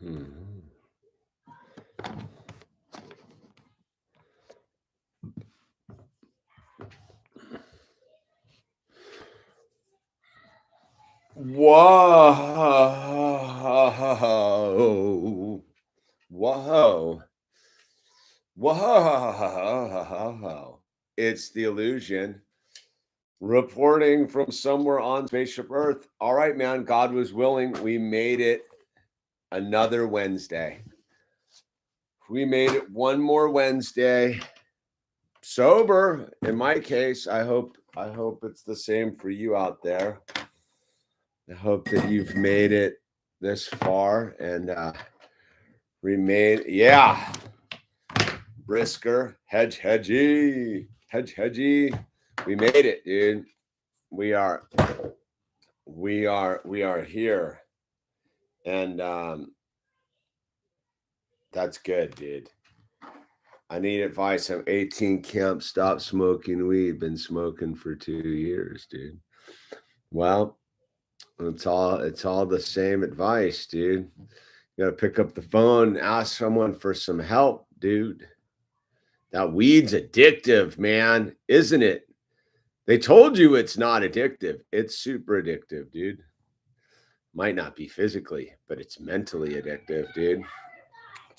Mhm. Whoa. Whoa. Whoa. It's the illusion reporting from somewhere on spaceship Earth. All right, man. God was willing. We made it another Wednesday. We made it one more Wednesday. Sober. In my case, I hope it's the same for you out there. I hope that you've made it this far and remain. Yeah. Brisker, hedgy. We made it, dude. We are here. And that's good, dude. I need advice. I'm 18, can't stop smoking weed. Been smoking for 2 years, dude. Well, it's all the same advice, dude. You gotta pick up the phone, ask someone for some help, dude. That weed's addictive, man, isn't it? They told you it's not addictive. It's super addictive, dude. Might not be physically, but it's mentally addictive, dude.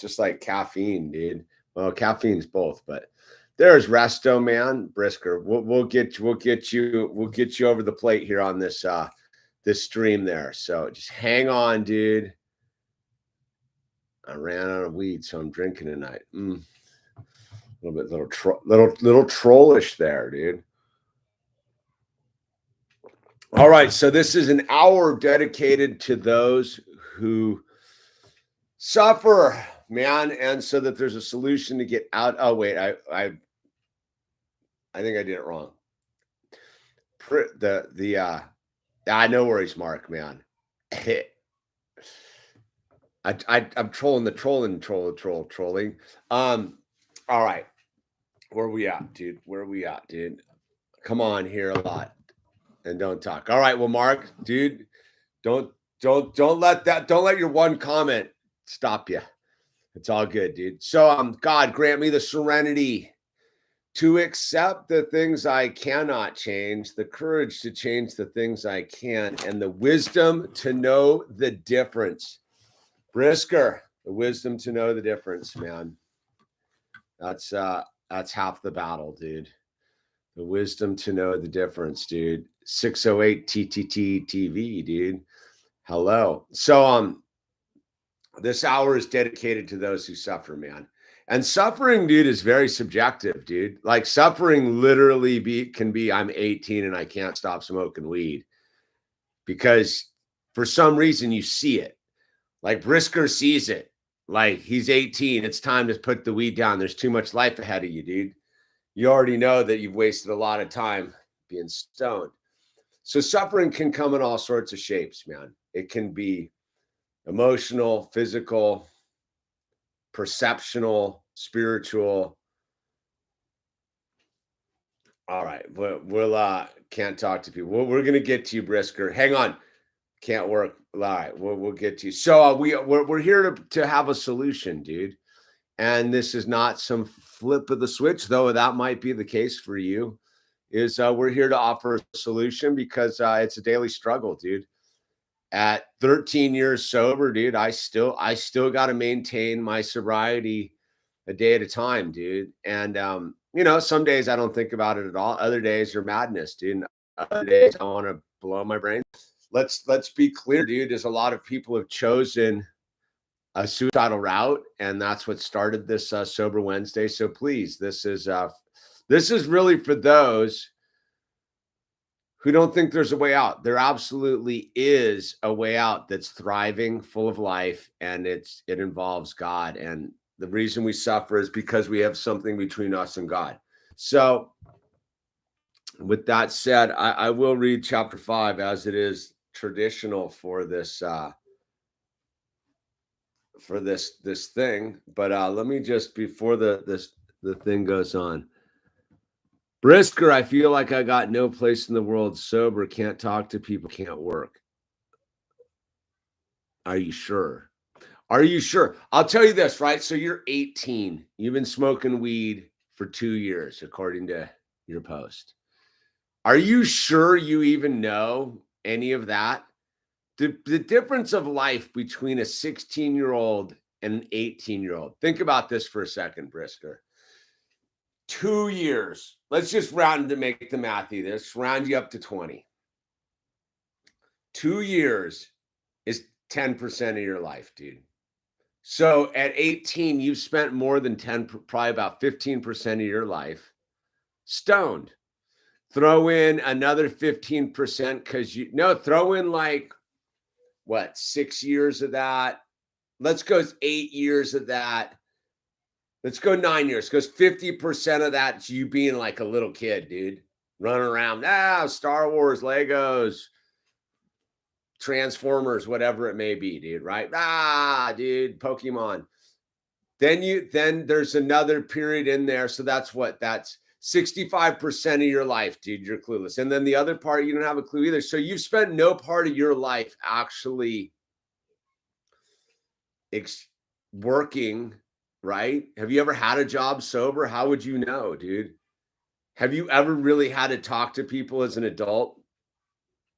Just like caffeine, dude. Well, caffeine's both, but there's Resto, man. Brisker. We'll get you over the plate here on this this stream there. So just hang on, dude. I ran out of weed, so I'm drinking tonight. A little bit little trollish there, dude. All right, so this is an hour dedicated to those who suffer, man, and so that there's a solution to get out. Oh wait, I think I did it wrong. No worries, Mark, man. I'm trolling. All right, where we at, dude? Come on here a lot and don't talk. All right, well, Mark, dude, don't let your one comment stop you. It's all good, dude. So God grant me the serenity to accept the things I cannot change, the courage to change the things I can, and the wisdom to know the difference. Brisker, the wisdom to know the difference, man. That's half the battle, dude. The wisdom to know the difference, dude. 608 TTT TV, dude. Hello. So this hour is dedicated to those who suffer, man. And suffering, dude, is very subjective, dude. Like suffering literally can be I'm 18 and I can't stop smoking weed. Because for some reason you see it. Like Brisker sees it. Like he's 18. It's time to put the weed down. There's too much life ahead of you, dude. You already know that you've wasted a lot of time being stoned. So suffering can come in all sorts of shapes, man. It can be emotional, physical, perceptional, spiritual. All right, we'll can't talk to people. We're gonna get to you, Brisker. Hang on, can't work. All right, we'll get to you. So we're here to have a solution, dude. And this is not some flip of the switch, though that might be the case for you. We're here to offer a solution because it's a daily struggle, dude. At 13 years sober, dude, I still got to maintain my sobriety a day at a time, dude. And some days I don't think about it at all. Other days are madness, dude. And other days I want to blow my brain. Let's be clear, dude. There's a lot of people have chosen a suicidal route, and that's what started this Sober Wednesday. So please, this is really for those who don't think there's a way out. There absolutely is a way out that's thriving, full of life, and it involves God. And the reason we suffer is because we have something between us and God. So with that said, I will read chapter 5 as it is traditional for this thing. But let me just, before the thing goes on. Brisker, I feel like I got no place in the world sober, can't talk to people, can't work. Are you sure? Are you sure? I'll tell you this, right? So you're 18. You've been smoking weed for 2 years, according to your post. Are you sure you even know any of that? The difference of life between a 16-year-old and an 18-year-old. Think about this for a second, Brisker. 2 years. Let's just round to make the math easy. Let's round you up to 20. 2 years is 10% of your life, dude. So at 18, you've spent more than 10, probably about 15% of your life stoned. Throw in another 15% because throw in like what, 6 years of that. Let's go 8 years of that. Let's go 9 years because 50% of that's you being like a little kid, dude. Running around, Star Wars, Legos, Transformers, whatever it may be, dude, right? Dude, Pokemon. Then there's another period in there. So that's 65% of your life, dude. You're clueless. And then the other part, you don't have a clue either. So you've spent no part of your life actually working, right? Have you ever had a job sober? How would you know, dude? Have you ever really had to talk to people as an adult?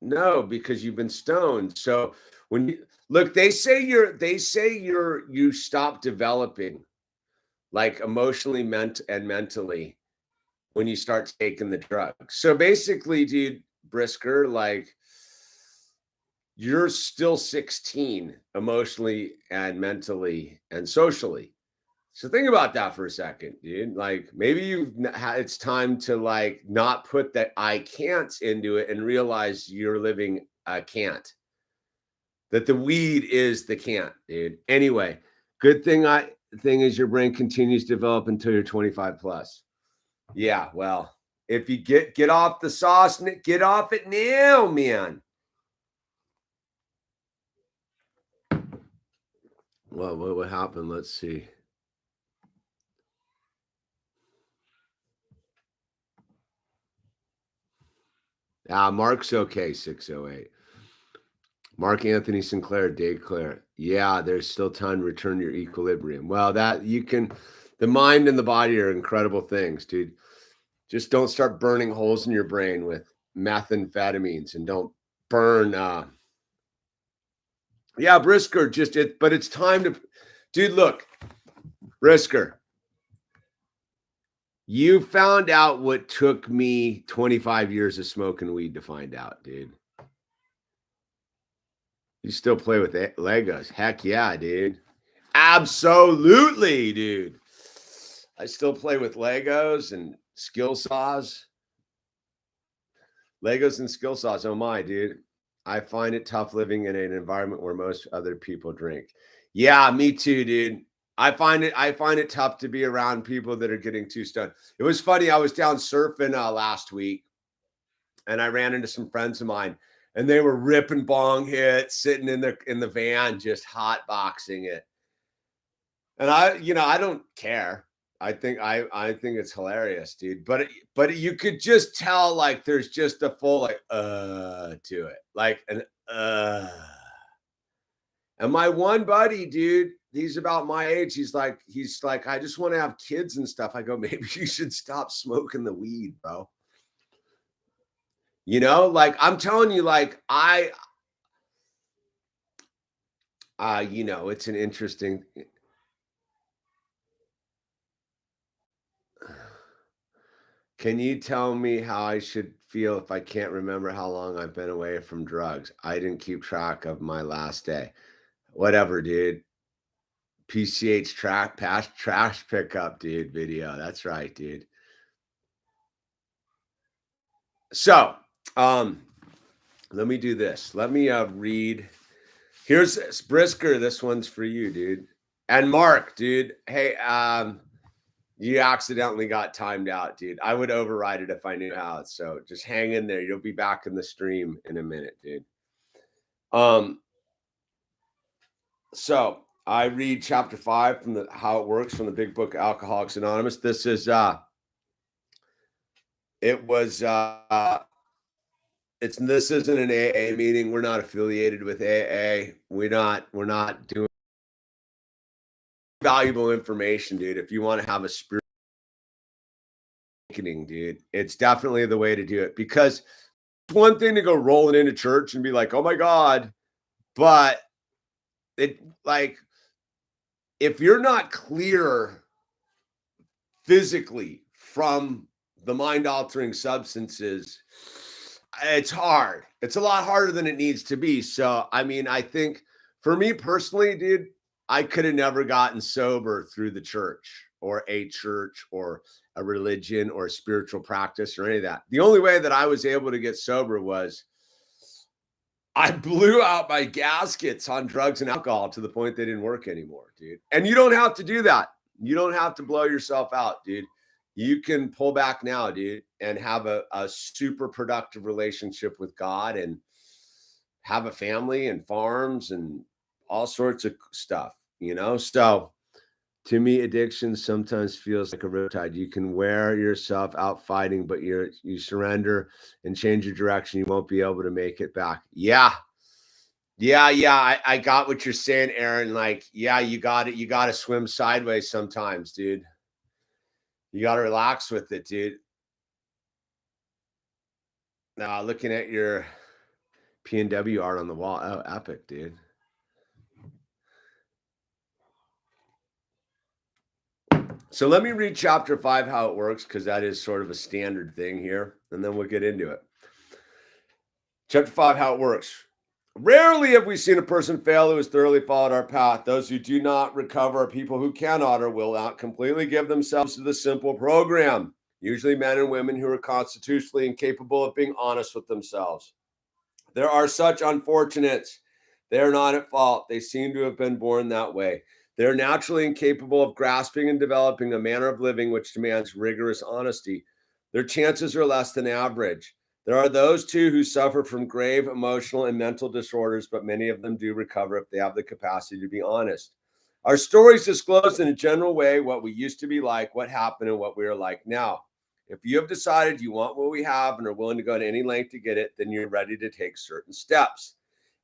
No, because you've been stoned. So when you look, they say you stop developing like emotionally mentally when you start taking the drugs. So basically, dude, Brisker, like you're still 16 emotionally and mentally and socially. So think about that for a second, dude. Like maybe it's time to like not put that I can't into it and realize you're living a can't. That the weed is the can't, dude. Anyway, good thing is your brain continues to develop until you're 25 plus. Yeah, well, if you get off the sauce, get off it now, man. Well, what happened? Let's see. Mark's okay, 608. Mark Anthony Sinclair, Dave Clare. Yeah, there's still time to return to your equilibrium. Well, the mind and the body are incredible things, dude. Just don't start burning holes in your brain with methamphetamines and don't burn. Brisker, but it's time to, dude, look, Brisker, you found out what took me 25 years of smoking weed to find out, dude. You still play with Legos. Heck yeah, dude. Absolutely, dude. I still play with Legos and skill saws. Legos and skill saws. Oh my, dude. I find it tough living in an environment where most other people drink. Yeah, me too, dude. I find it tough to be around people that are getting too stoned. It was funny. I was down surfing last week and I ran into some friends of mine and they were ripping bong hits, sitting in the van, just hot boxing it. And I don't care. I think it's hilarious, dude. But you could just tell like there's just a full like to it. Like an And my one buddy, dude, he's about my age. He's like, I just want to have kids and stuff. I go, maybe you should stop smoking the weed, bro. Like I'm telling you, like it's an interesting. Can you tell me how I should feel if I can't remember how long I've been away from drugs? I didn't keep track of my last day. Whatever, dude. PCH trash pickup, dude. Video. That's right, dude. So, let me do this. Let me read. Here's Brisker. This one's for you, dude. And Mark, dude. Hey, you accidentally got timed out, dude. I would override it if I knew how. So just hang in there. You'll be back in the stream in a minute, dude. So I read chapter 5 from how it works from the big book Alcoholics Anonymous. This is this isn't an AA meeting. We're not affiliated with AA. We're not doing valuable information, dude. If you want to have a spiritual awakening, dude, it's definitely the way to do it, because it's one thing to go rolling into church and be like, oh my God, but it, like, if you're not clear physically from the mind altering substances, it's hard. It's a lot harder than it needs to be. So, I mean, I think for me personally, dude, I could have never gotten sober through the church or a religion or a spiritual practice or any of that. The only way that I was able to get sober was I blew out my gaskets on drugs and alcohol to the point they didn't work anymore, dude. And you don't have to do that. You don't have to blow yourself out, dude. You can pull back now, dude, and have a super productive relationship with God and have a family and farms and all sorts of stuff, you know? So to me, addiction sometimes feels like a riptide. You can wear yourself out fighting, but you surrender and change your direction. You won't be able to make it back. Yeah. I got what you're saying, Aaron. Like, yeah, you got it. You got to swim sideways sometimes, dude. You got to relax with it, dude. Now, looking at your PNW art on the wall. Oh, epic, dude. So let me read chapter 5, how it works, because that is sort of a standard thing here, and then we'll get into it. Chapter 5, how it works. Rarely have we seen a person fail who has thoroughly followed our path. Those who do not recover are people who cannot or will not completely give themselves to the simple program. Usually men and women who are constitutionally incapable of being honest with themselves. There are such unfortunates. They are not at fault. They seem to have been born that way. They are naturally incapable of grasping and developing a manner of living which demands rigorous honesty. Their chances are less than average. There are those, too, who suffer from grave emotional and mental disorders, but many of them do recover if they have the capacity to be honest. Our stories disclose in a general way what we used to be like, what happened, and what we are like now. If you have decided you want what we have and are willing to go to any length to get it, then you're ready to take certain steps.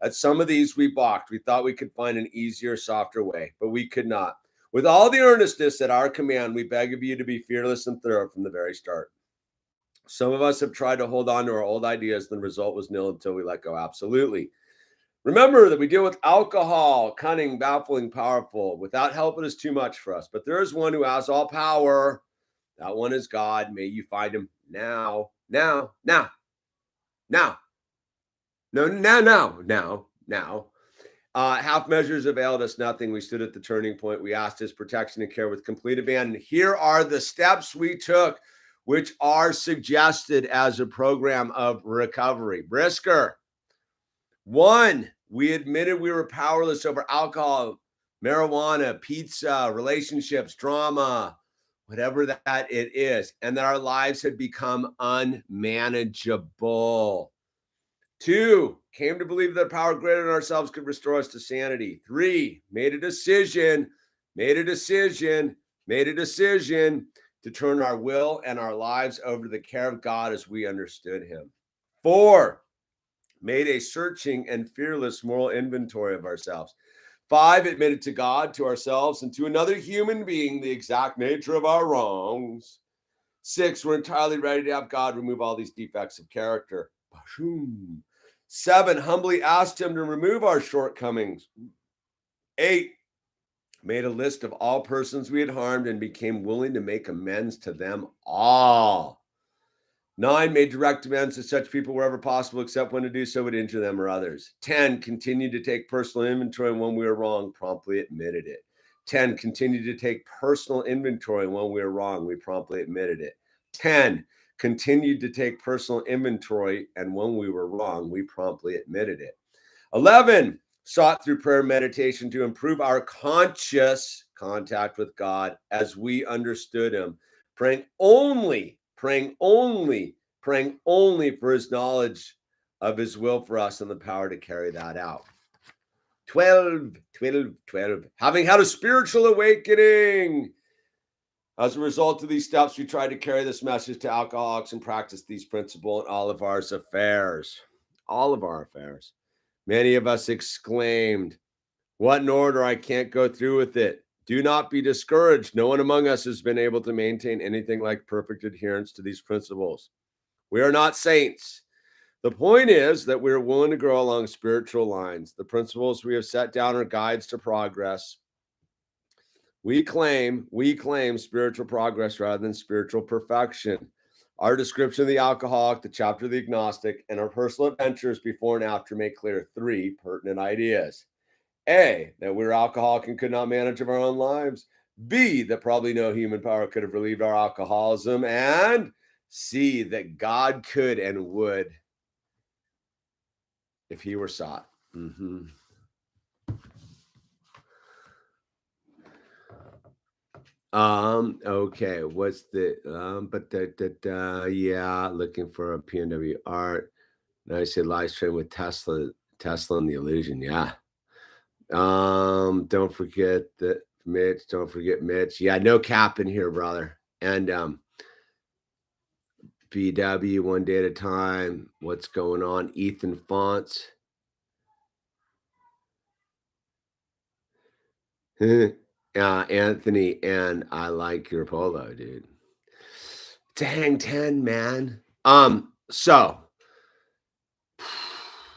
At some of these, we balked. We thought we could find an easier, softer way, but we could not. With all the earnestness at our command, we beg of you to be fearless and thorough from the very start. Some of us have tried to hold on to our old ideas, and the result was nil until we let go. Absolutely. Remember that we deal with alcohol, cunning, baffling, powerful. Without help, it is too much for us. But there is one who has all power. That one is God. May you find him now. No. Half measures availed us nothing. We stood at the turning point. We asked his protection and care with complete abandon. Here are the steps we took, which are suggested as a program of recovery. Brisker. 1, we admitted we were powerless over alcohol, marijuana, pizza, relationships, drama, whatever that it is, and that our lives had become unmanageable. 2, came to believe that power greater than ourselves could restore us to sanity. 3, made a decision to turn our will and our lives over to the care of God as we understood him. 4, made a searching and fearless moral inventory of ourselves. 5, admitted to God, to ourselves, and to another human being the exact nature of our wrongs. 6, we're entirely ready to have God remove all these defects of character. 7, humbly asked him to remove our shortcomings. 8, made a list of all persons we had harmed and became willing to make amends to them all. 9, made direct amends to such people wherever possible, except when to do so would injure them or others. 10, continued to take personal inventory, and when we were wrong, promptly admitted it. 10, continued to take personal inventory, and when we were wrong, we promptly admitted it. 10, continued to take personal inventory, and when we were wrong, we promptly admitted it. 11, sought through prayer and meditation to improve our conscious contact with God as we understood him, praying only for his knowledge of his will for us and the power to carry that out. 12, having had a spiritual awakening. As a result of these steps, we tried to carry this message to alcoholics and practice these principles in all of our affairs. Many of us exclaimed, "What in order? I can't go through with it." Do not be discouraged. No one among us has been able to maintain anything like perfect adherence to these principles. We are not saints. The point is that we're willing to grow along spiritual lines. The principles we have set down are guides to progress. We claim spiritual progress rather than spiritual perfection. Our description of the alcoholic, the chapter of the agnostic, and our personal adventures before and after make clear 3 pertinent ideas. A, that we're alcoholic and could not manage of our own lives. B, that probably no human power could have relieved our alcoholism. And C, that God could and would if he were sought. Okay, what's the yeah, looking for a PNW art. Now I say live stream with Tesla and the illusion. Yeah. Don't forget that Mitch. Don't forget Mitch. Yeah, no cap in here, brother. And BW one day at a time. What's going on? Ethan Fonts. Anthony, and I like your polo, dude. Dang 10, man. So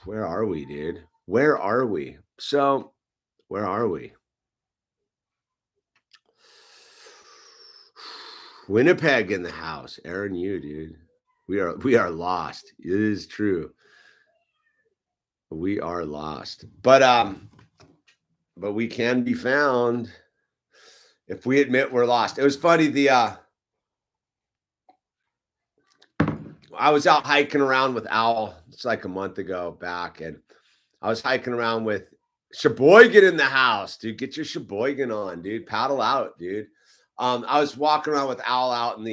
where are we, dude? Where are we? So where are we? Winnipeg in the house. Aaron, you, dude. We are lost. It is true. We are lost. But we can be found if we admit we're lost. It was funny, I was out hiking around with Owl. It's like a month ago back, and I was hiking around with Sheboygan in the house, dude. Get your Sheboygan on, dude. Paddle out, dude. I was walking around with Owl out in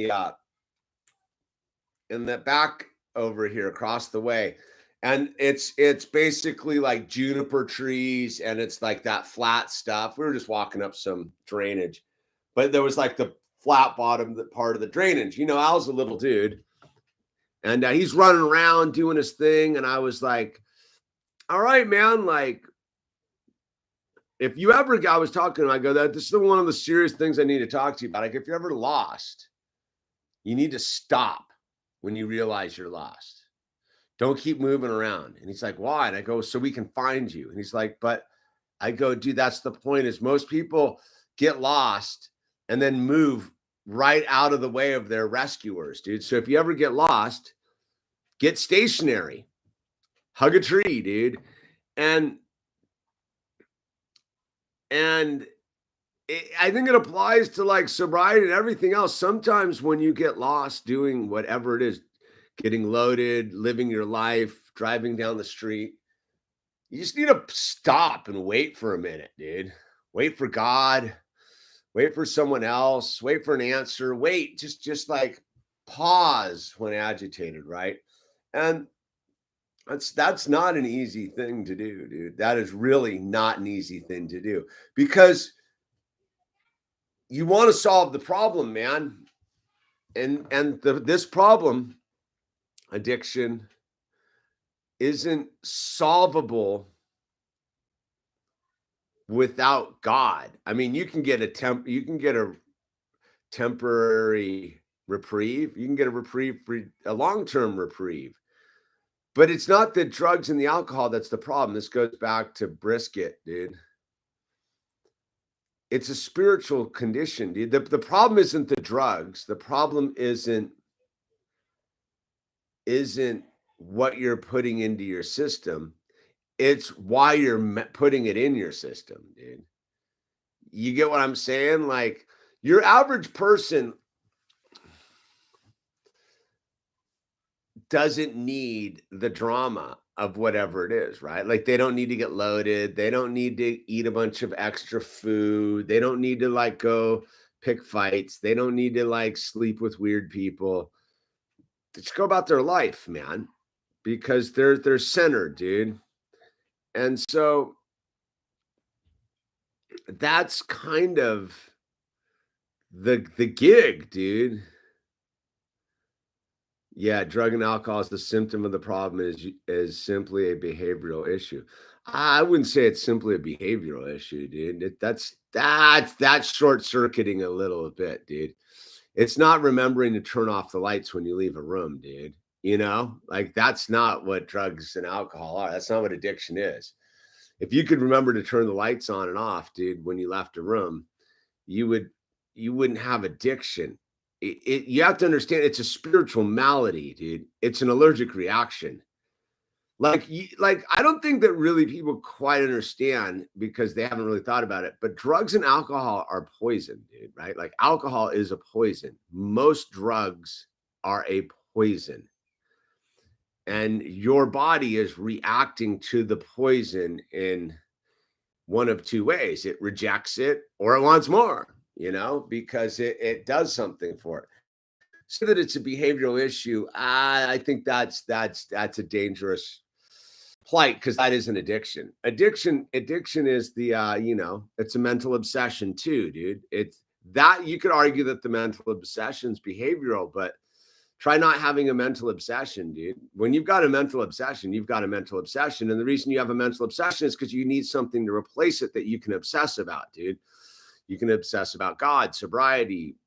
the back over here across the way, and it's basically like juniper trees, and it's like that flat stuff. We were just walking up some drainage, but there was like the flat bottom part of the drainage. You know, Al's a little dude, and he's running around doing his thing, and I was like, all right, man, like, if you ever, I was talking to him, I go, this is one of the serious things I need to talk to you about. Like, if you're ever lost, you need to stop when you realize you're lost. Don't keep moving around. And he's like, why? And I go, so we can find you. And he's like, but I go, dude, that's the point, is most people get lost and then move right out of the way of their rescuers, dude. So if you ever get lost, get stationary, hug a tree, dude. And I think it applies to like sobriety and everything else. Sometimes when you get lost doing whatever it is, getting loaded, living your life, driving down the street, you just need to stop and wait for a minute, dude. Wait for God, wait for someone else, wait for an answer, wait, just like pause when agitated, right? And that's not an easy thing to do, dude. That is really not an easy thing to do, because you want to solve the problem, man. And this problem, addiction, isn't solvable without God. I mean, you can get a temporary reprieve. You can get a reprieve for a long-term reprieve. But it's not the drugs and the alcohol that's the problem. This goes back to brisket, dude. It's a spiritual condition, dude. The problem isn't the drugs. The problem isn't what you're putting into your system. It's why you're putting it in your system, dude. You get what I'm saying? Like, your average person doesn't need the drama of whatever it is, right? Like, they don't need to get loaded. They don't need to eat a bunch of extra food. They don't need to like go pick fights. They don't need to like sleep with weird people. Just go about their life, man, because they're centered, dude. And so that's kind of the gig, dude. Yeah, drug and alcohol is the symptom of the problem, is simply a behavioral issue. I wouldn't say it's simply a behavioral issue, dude. That's short circuiting a little bit, dude. It's not remembering to turn off the lights when you leave a room, dude. You know, like that's not what drugs and alcohol are. That's not what addiction is. If you could remember to turn the lights on and off, dude, when you left a room, you would you wouldn't have addiction. You have to understand it's a spiritual malady, dude. It's an allergic reaction. Like I don't think that really people quite understand because they haven't really thought about it. But drugs and alcohol are poison, dude. Right? Like alcohol is a poison. Most drugs are a poison, and your body is reacting to the poison in one of two ways: it rejects it or it wants more. Because it does something for it. So that it's a behavioral issue, I think that's a dangerous plight because that is an addiction. Addiction is it's a mental obsession too, dude. It's that you could argue that the mental obsession's behavioral, but try not having a mental obsession, dude. When you've got a mental obsession, you've got a mental obsession. And the reason you have a mental obsession is because you need something to replace it that you can obsess about, dude. You can obsess about God, sobriety,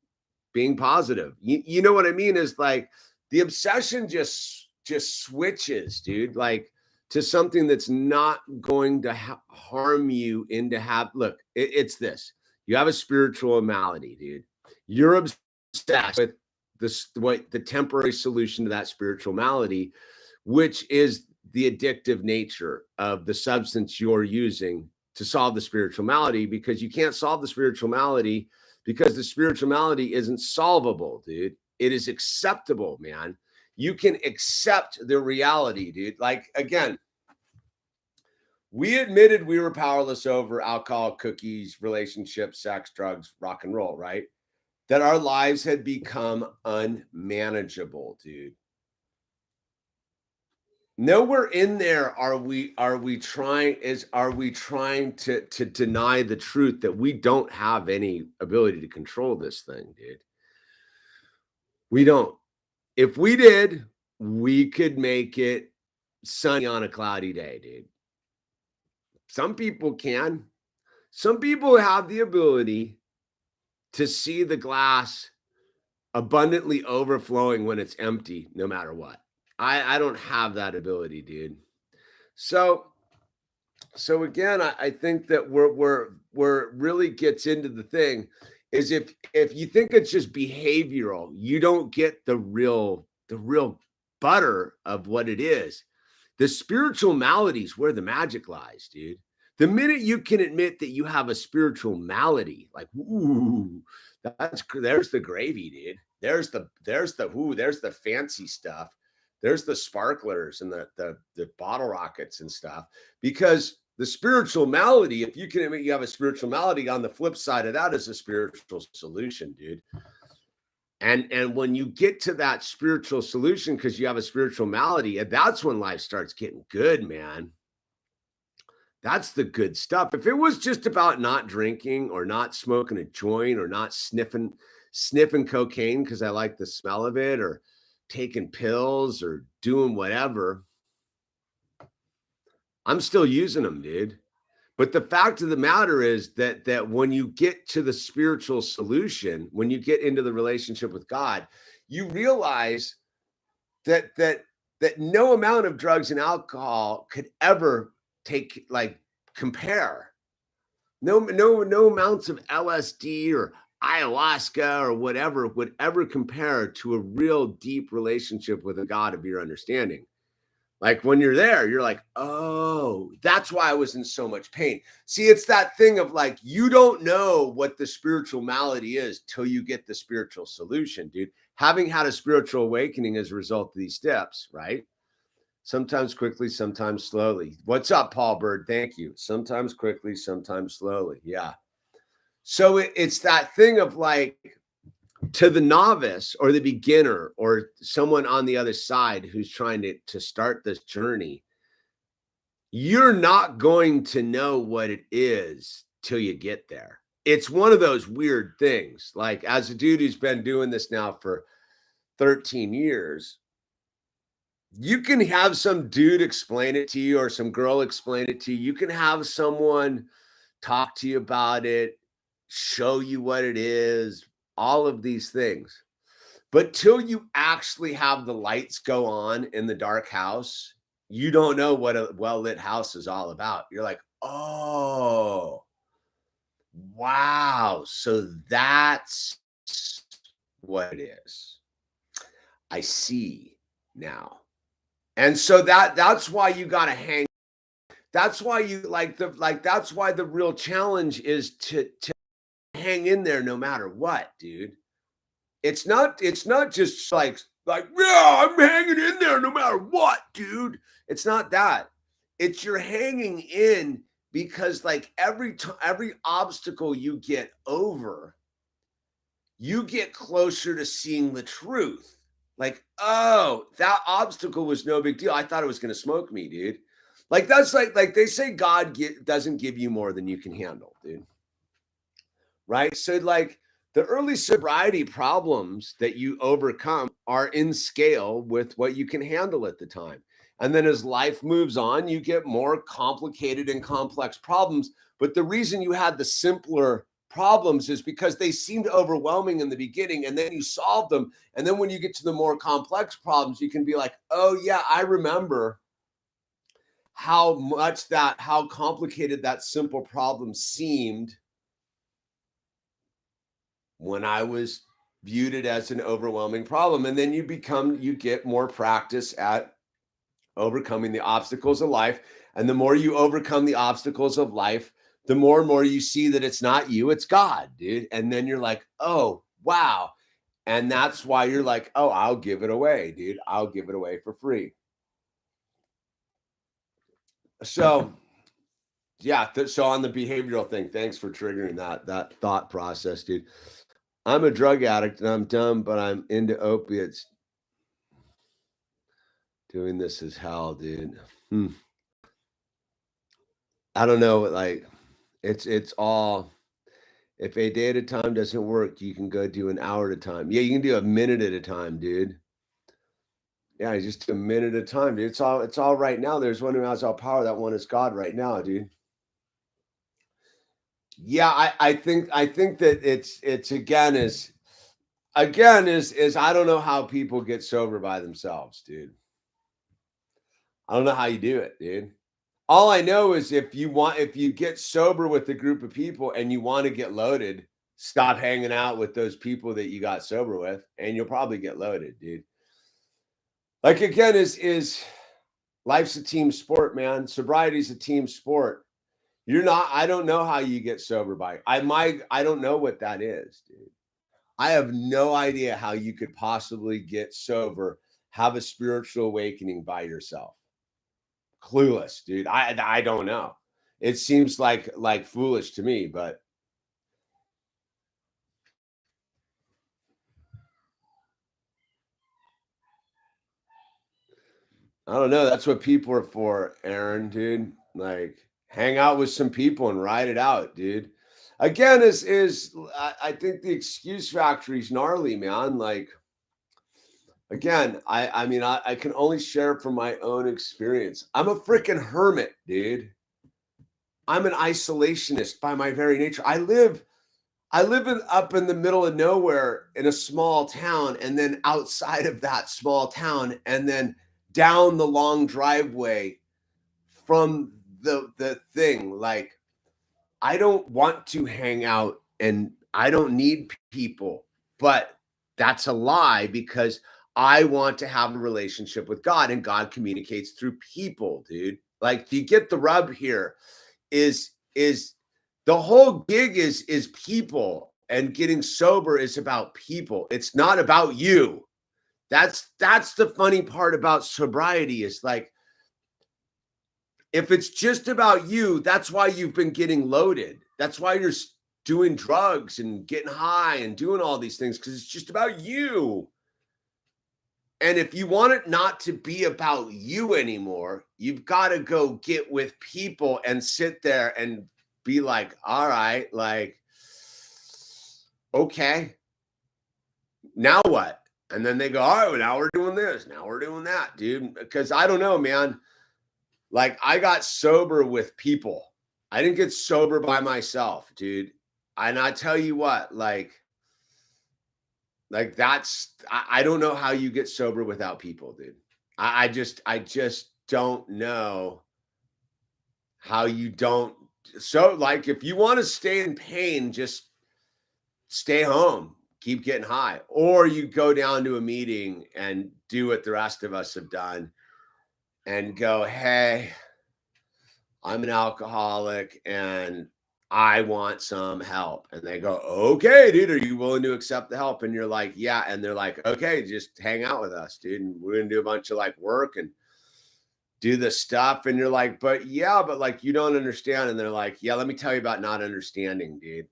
being positive. You know what I mean? Is like the obsession just switches, dude, like to something that's not going to harm you into look, it's this. You have a spiritual malady, dude. You're obsessed with the temporary solution to that spiritual malady, which is the addictive nature of the substance you're using to solve the spiritual malady, because you can't solve the spiritual malady because the spiritual malady isn't solvable, dude. It is acceptable, man. You can accept the reality, dude. Like, again, we admitted we were powerless over alcohol, cookies, relationships, sex, drugs, rock and roll, right? That our lives had become unmanageable, dude. Nowhere in there are we trying to deny the truth that we don't have any ability to control this thing, dude. We don't. If we did, we could make it sunny on a cloudy day, dude. Some people can. Some people have the ability to see the glass abundantly overflowing when it's empty, no matter what. I don't have that ability, dude. So again, I think that where it really gets into the thing is if you think it's just behavioral, you don't get the real butter of what it is. The spiritual malady is where the magic lies, dude. The minute you can admit that you have a spiritual malady, like, ooh, there's the gravy, dude. There's the fancy stuff. There's the sparklers and the bottle rockets and stuff. Because the spiritual malady, if you can admit you have a spiritual malady, on the flip side of that is a spiritual solution, dude. And when you get to that spiritual solution because you have a spiritual malady, and that's when life starts getting good, man. That's the good stuff. If it was just about not drinking or not smoking a joint or not sniffing cocaine because I like the smell of it, or taking pills or doing whatever, I'm still using them, dude. But the fact of the matter is that when you get to the spiritual solution, when you get into the relationship with God, you realize that no amount of drugs and alcohol could ever compare. No amounts of LSD or ayahuasca or whatever would ever compare to a real deep relationship with a God of your understanding. Like when you're there, you're like, oh, that's why I was in so much pain. See, it's that thing of like, you don't know what the spiritual malady is till you get the spiritual solution, dude. Having had a spiritual awakening as a result of these steps, right? Sometimes quickly, sometimes slowly. What's up, Paul Bird? Thank you. Sometimes quickly, sometimes slowly. Yeah. So it's that thing of like, to the novice or the beginner or someone on the other side who's trying to start this journey, you're not going to know what it is till you get there. It's one of those weird things. Like, as a dude who's been doing this now for 13 years, You can have some dude explain it to you or some girl explain it to you. You can have someone talk to you about it, show you what it is, all of these things. But till you actually have the lights go on in the dark house, you don't know what a well-lit house is all about. You're like, "Oh, wow. So that's what it is. I see now." And so that's why you got to hang. That's why you that's why the real challenge is to hang in there no matter what, dude. It's not just like yeah, I'm hanging in there no matter what, dude. It's not that. It's you're hanging in because like every obstacle you get over, you get closer to seeing the truth. Like, oh, that obstacle was no big deal. I thought it was going to smoke me, dude. Like that's like they say doesn't give you more than you can handle, dude. Right? So like the early sobriety problems that you overcome are in scale with what you can handle at the time. And then as life moves on, you get more complicated and complex problems. But the reason you had the simpler problems is because they seemed overwhelming in the beginning and then you solve them. And then when you get to the more complex problems, you can be like, oh, yeah, I remember how complicated that simple problem seemed when I was viewed it as an overwhelming problem. And then you get more practice at overcoming the obstacles of life. And the more you overcome the obstacles of life, the more and more you see that it's not you, it's God, dude. And then you're like, oh, wow. And that's why you're like, oh, I'll give it away, dude. I'll give it away for free. So, yeah. So on the behavioral thing, thanks for triggering that thought process, dude. I'm a drug addict and I'm dumb, but I'm into opiates. Doing this is hell, dude. Hmm. I don't know, like it's all if a day at a time doesn't work, you can go do an hour at a time. Yeah, you can do a minute at a time, dude. Yeah, just a minute at a time, dude. It's all right now. There's one who has all power. That one is God right now, dude. Yeah, I think that it's again is I don't know how people get sober by themselves, dude. I don't know how you do it, dude. All I know is if you get sober with a group of people and you want to get loaded, stop hanging out with those people that you got sober with, and you'll probably get loaded, dude. Like again, is life's a team sport, man. Sobriety's a team sport. You're not, I don't know how you get sober by. I don't know what that is, dude. I have no idea how you could possibly get sober, have a spiritual awakening by yourself. Clueless, dude. I don't know. It seems like foolish to me, but I don't know. That's what people are for, Aaron, dude. Like hang out with some people and ride it out, dude. Again, I think the excuse factory is gnarly, man. Like again, I mean I can only share from my own experience. I'm a freaking hermit, dude. I'm an isolationist by my very nature. I live up in the middle of nowhere in a small town, and then outside of that small town, and then down the long driveway from the thing. Like, I don't want to hang out and I don't need people, but that's a lie because I want to have a relationship with God, and God communicates through people, dude. Like, you get the rub here is the whole gig is people, and getting sober is about people. It's not about you. That's the funny part about sobriety is like if it's just about you, that's why you've been getting loaded. That's why you're doing drugs and getting high and doing all these things because it's just about you. And if you want it not to be about you anymore, you've got to go get with people and sit there and be like, all right, like, okay, now what? And then they go, all right, well, now we're doing this. Now we're doing that, dude. Because I don't know, man. Like I got sober with people. I didn't get sober by myself, dude. And I tell you what, like that's I don't know how you get sober without people, dude. I just don't know how you don't. So like if you want to stay in pain, just stay home, keep getting high, or you go down to a meeting and do what the rest of us have done and go, hey, I'm an alcoholic and I want some help. And they go, okay, dude, are you willing to accept the help? And you're like, yeah. And they're like, okay, just hang out with us, dude. And we're going to do a bunch of like work and do the stuff. And you're like, but yeah, but like, you don't understand. And they're like, yeah, let me tell you about not understanding, dude.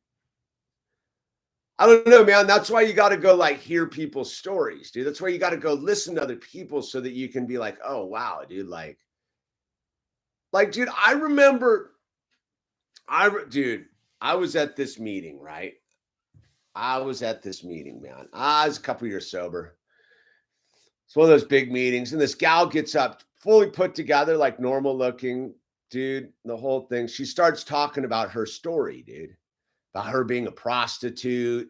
I don't know, man. That's why you got to go like hear people's stories, dude. That's why you got to go listen to other people so that you can be like, oh, wow, dude. Like, dude, I remember dude, I was at this meeting, right? I was at this meeting, man. I was a couple years sober. It's one of those big meetings, and this gal gets up, fully put together, like normal looking, dude. The whole thing. She starts talking about her story, dude, about her being a prostitute,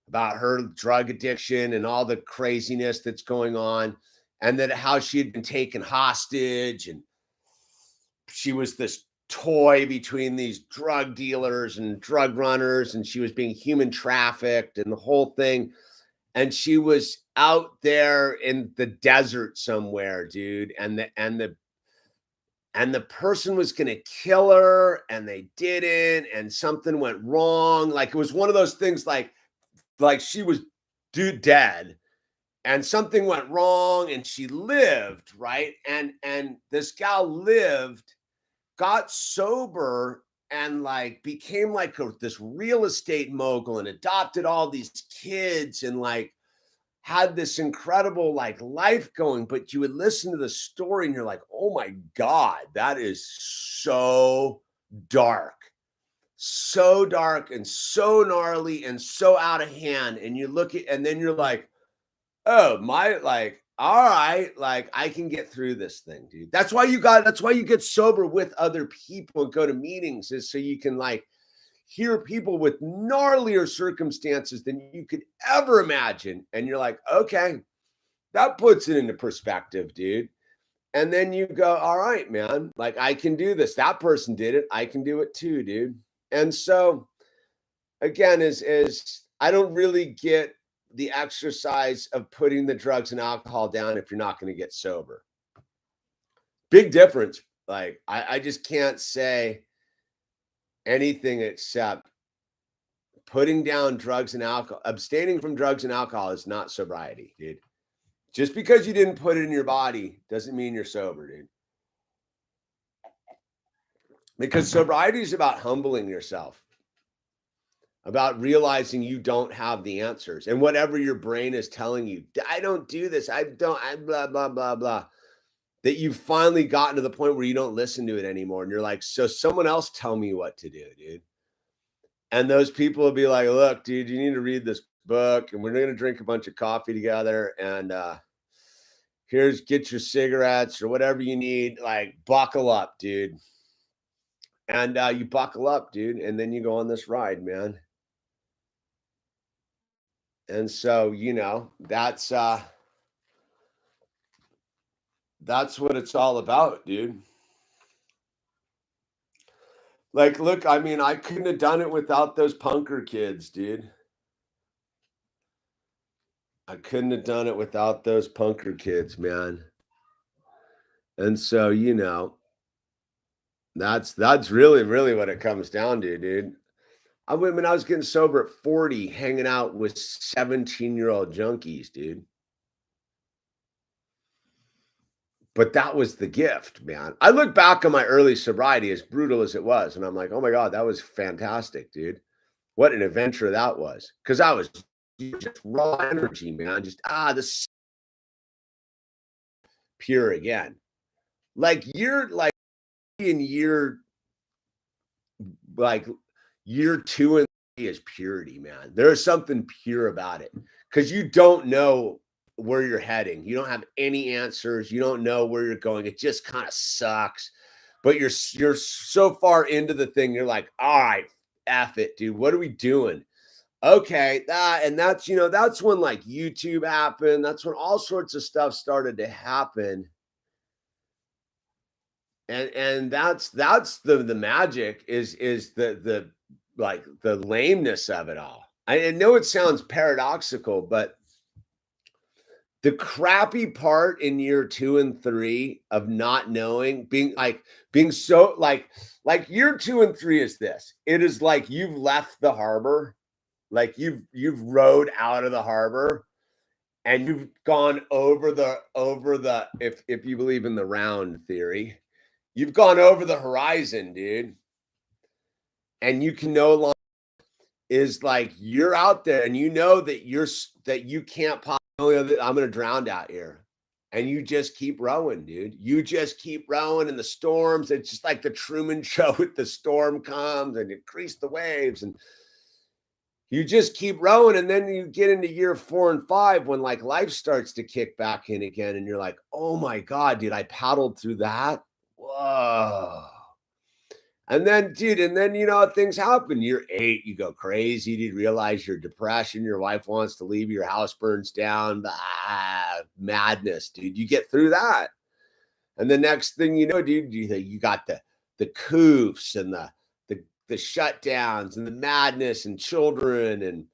about her drug addiction, and all the craziness that's going on, and then how she had been taken hostage, and she was this toy between these drug dealers and drug runners, and she was being human trafficked and the whole thing. And she was out there in the desert somewhere, dude. And the person was gonna kill her, and they didn't, and something went wrong. Like it was one of those things like she was dude dead and something went wrong and she lived, right? And this gal lived, got sober, and like became like this real estate mogul and adopted all these kids and like had this incredible like life going. But you would listen to the story and you're like, oh my God, that is so dark and so gnarly and so out of hand. And you look at, and then you're like, oh my, like, all right, like I can get through this thing, dude. That's why you get sober with other people and go to meetings, is so you can like hear people with gnarlier circumstances than you could ever imagine. And you're like, okay, that puts it into perspective, dude. And then you go, all right, man, like I can do this. That person did it. I can do it too, dude. And so again, is I don't really get the exercise of putting the drugs and alcohol down if you're not going to get sober. Big difference. Like I just can't say anything except putting down drugs and alcohol, abstaining from drugs and alcohol is not sobriety, dude. Just because you didn't put it in your body doesn't mean you're sober, dude. Because sobriety is about humbling yourself, about realizing you don't have the answers, and whatever your brain is telling you, I don't do this, I blah, blah, blah, blah, that you've finally gotten to the point where you don't listen to it anymore. And you're like, so someone else tell me what to do, dude. And those people will be like, look, dude, you need to read this book, and we're going to drink a bunch of coffee together. And get your cigarettes or whatever you need. Like, buckle up, dude. And you buckle up, dude. And then you go on this ride, man. And so, that's what it's all about, dude. Like, look, I mean, I couldn't have done it without those punker kids, dude. I couldn't have done it without those punker kids, man. And so, that's really, really what it comes down to, dude. I was getting sober at 40, hanging out with 17-year-old junkies, dude. But that was the gift, man. I look back on my early sobriety, as brutal as it was, and I'm like, oh my God, that was fantastic, dude. What an adventure that was. Because I was just raw energy, man. Just this pure again. Like you're like in year 2 and 3 is purity, man. There's something pure about it. Because you don't know where you're heading. You don't have any answers. You don't know where you're going. It just kind of sucks. But you're so far into the thing. You're like, all right, F it, dude. What are we doing? Okay, and that's that's when like YouTube happened. That's when all sorts of stuff started to happen. And that's the magic is the like the lameness of it all. I know it sounds paradoxical, but the crappy part in year 2 and 3 of not knowing, being so like year 2 and 3 is this. It is like you've left the harbor, like you've rowed out of the harbor and you've gone over the if you believe in the round theory, you've gone over the horizon, dude. And you can no longer is like you're out there and you know that you can't possibly I'm gonna drown out here. And you just keep rowing, dude. You just keep rowing in the storms. It's just like the Truman Show with the storm comes and increase the waves. And you just keep rowing. And then you get into year 4 and 5 when like life starts to kick back in again. And you're like, oh my God, dude, I paddled through that. Whoa. And then, dude, things happen. Year 8, you go crazy. You realize your depression. Your wife wants to leave. Your house burns down. Madness, dude. You get through that. And the next thing you know, dude, you got the coofs and the shutdowns and the madness and children and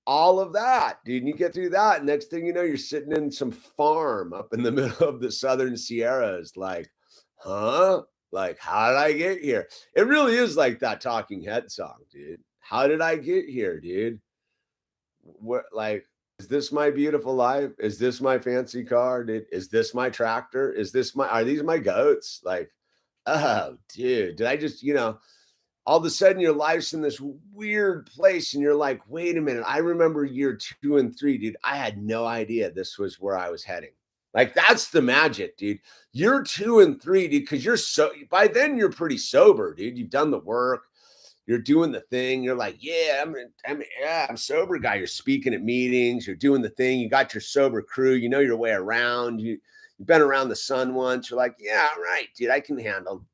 all of that, dude. And you get through that. And next thing you know, you're sitting in some farm up in the middle of the Southern Sierras, like, huh? Like, how did I get here? It really is like that Talking Head song, dude. How did I get here, dude? What, like, is this my beautiful life? Is this my fancy car, dude? Is this my tractor? Are these my goats? Like, oh, dude, did I just, all of a sudden your life's in this weird place and you're like, wait a minute. I remember year 2 and 3, dude. I had no idea this was where I was heading. Like, that's the magic, dude. Year 2 and 3, dude, because by then you're pretty sober, dude. You've done the work. You're doing the thing. You're like, yeah, I'm sober guy. You're speaking at meetings. You're doing the thing. You got your sober crew. You know your way around. You've been around the sun once. You're like, yeah, right, dude. I can handle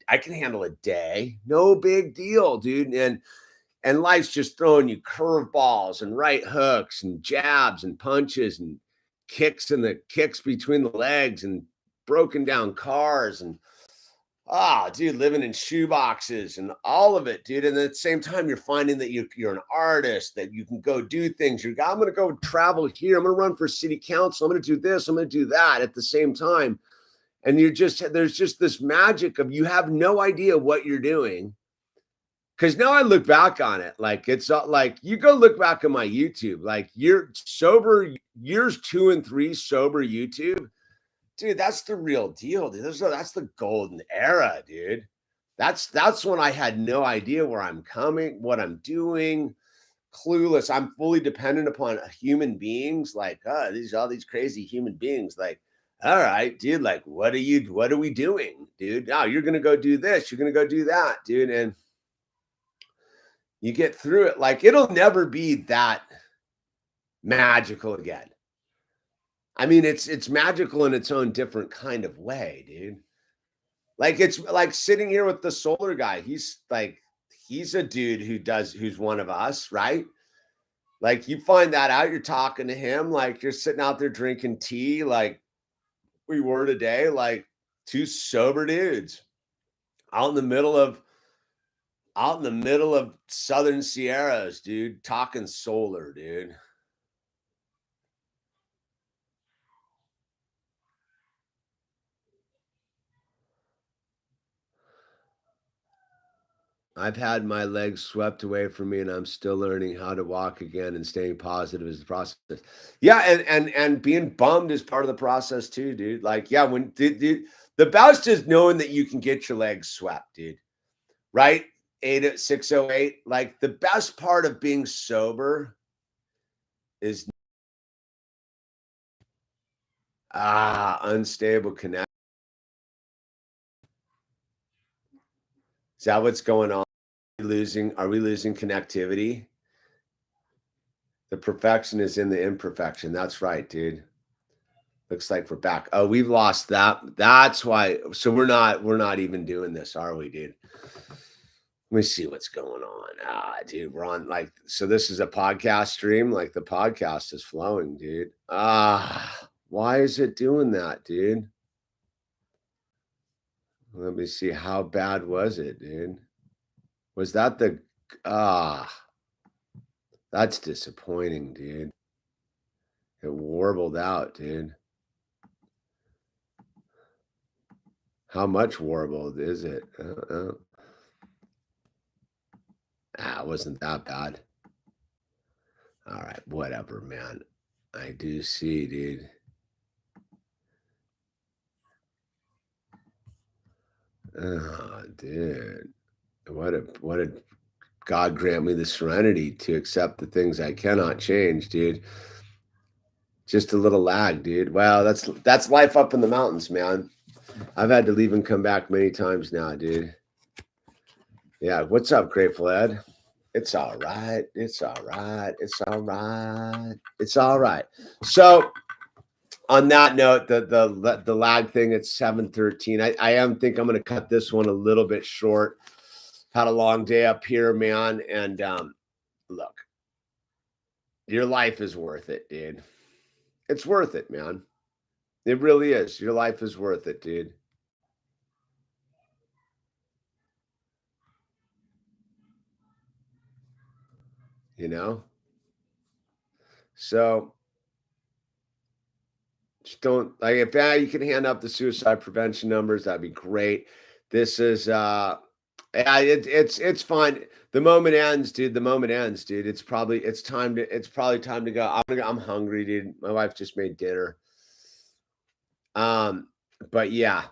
a day. No big deal, dude. And life's just throwing you curveballs and right hooks and jabs and punches and kicks between the legs and broken down cars and dude, living in shoe boxes and all of it, dude. And at the same time, you're finding that you're an artist, that you can go do things. I'm going to go travel here. I'm going to run for city council. I'm going to do this. I'm going to do that at the same time. And there's just this magic of you have no idea what you're doing. Because now I look back on it, like it's like you go look back on my YouTube, like years 2 and 3 sober YouTube. Dude, that's the real deal, dude. That's the golden era, dude. That's when I had no idea where I'm coming, what I'm doing, clueless. I'm fully dependent upon human beings, like all these crazy human beings. Like, all right, dude, like what are we doing, dude? Oh, you're gonna go do this, you're gonna go do that, dude. And you get through it. Like, it'll never be that magical again. I mean, it's magical in its own different kind of way, dude. Like, it's like sitting here with the solar guy. He's a dude who's one of us, right? Like, you find that out, you're talking to him, like you're sitting out there drinking tea, like we were today, like two sober dudes out in the middle of Southern Sierras, dude, talking solar, dude. I've had my legs swept away from me and I'm still learning how to walk again, and staying positive is the process. Yeah, and being bummed is part of the process too, dude. Like, yeah, the best is knowing that you can get your legs swept, dude. Right? 608. Like, the best part of being sober is unstable connection. Is that what's going on? Are we losing connectivity? The perfection is in the imperfection. That's right, dude. Looks like we're back. Oh, we've lost that. That's why. So we're not even doing this, are we, dude? Let me see what's going on. Dude, we're on like, so this is a podcast stream. Like the podcast is flowing, dude. Why is it doing that, dude? Let me see. How bad was it, dude? Was that the, that's disappointing, dude. It warbled out, dude. How much warbled is it? It wasn't that bad. All right, whatever, man. I do see, dude. Oh, dude. What a God grant me the serenity to accept the things I cannot change, dude. Just a little lag, dude. Wow, that's life up in the mountains, man. I've had to leave and come back many times now, dude. Yeah, what's up, Grateful Ed? It's all right. It's all right. It's all right. It's all right. So on that note, the lag thing at 7:13. I think I'm gonna cut this one a little bit short. Had a long day up here, man. And look, your life is worth it, dude. It's worth it, man. It really is. Your life is worth it, dude. You know? So just don't, like, if you can hand up the suicide prevention numbers, that'd be great. This is it's fine. The moment ends, dude. The moment ends, dude. It's probably time to go. I'm hungry, dude. My wife just made dinner. But yeah,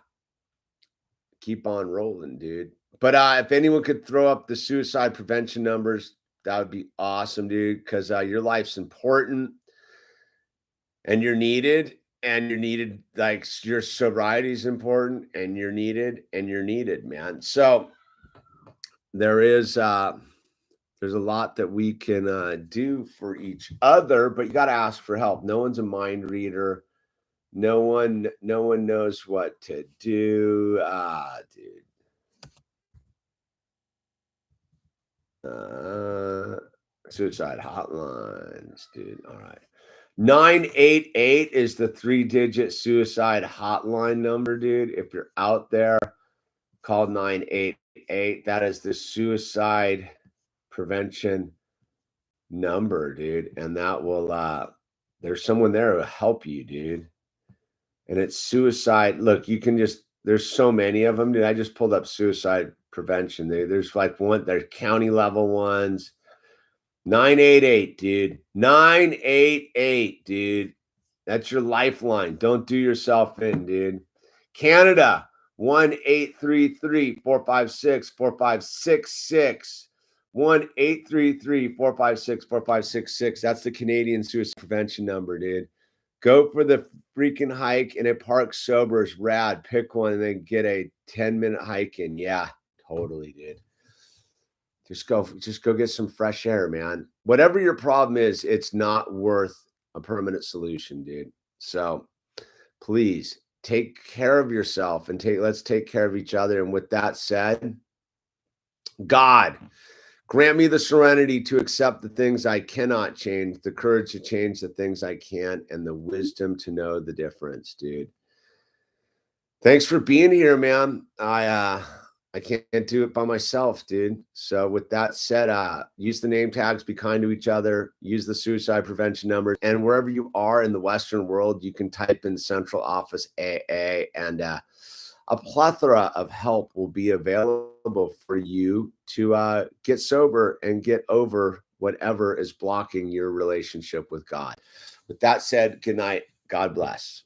keep on rolling, dude. But if anyone could throw up the suicide prevention numbers, that would be awesome, dude, because your life's important and you're needed. And you're needed, like your sobriety is important, and you're needed, man. So there's a lot that we can do for each other, but you got to ask for help. No one's a mind reader. No one knows what to do. Dude. Suicide hotlines, dude. All right. 988 is the 3-digit suicide hotline number, dude. If you're out there, call 988. That is the suicide prevention number, dude. And that will there's someone there who will help you, dude. And it's suicide. Look, you can just, there's so many of them, dude. I just pulled up suicide prevention. There's like there's county level ones. 988, dude. 988, dude. That's your lifeline. Don't do yourself in, dude. Canada, 1-833-456-4566. 1-833-456-4566. That's the Canadian suicide prevention number, dude. Go for the freaking hike in a park sober is rad. Pick one and then get a 10-minute hike in. Yeah, totally, dude. Just go get some fresh air, man. Whatever your problem is, it's not worth a permanent solution, dude. So please take care of yourself and let's take care of each other. And with that said, God, grant me the serenity to accept the things I cannot change, the courage to change the things I can, and the wisdom to know the difference, dude. Thanks for being here, man. I can't do it by myself, dude. So with that said, use the name tags, be kind to each other, use the suicide prevention numbers, and wherever you are in the Western world, you can type in Central Office AA, and a plethora of help will be available for you to get sober and get over whatever is blocking your relationship with God. With that said, good night. God bless.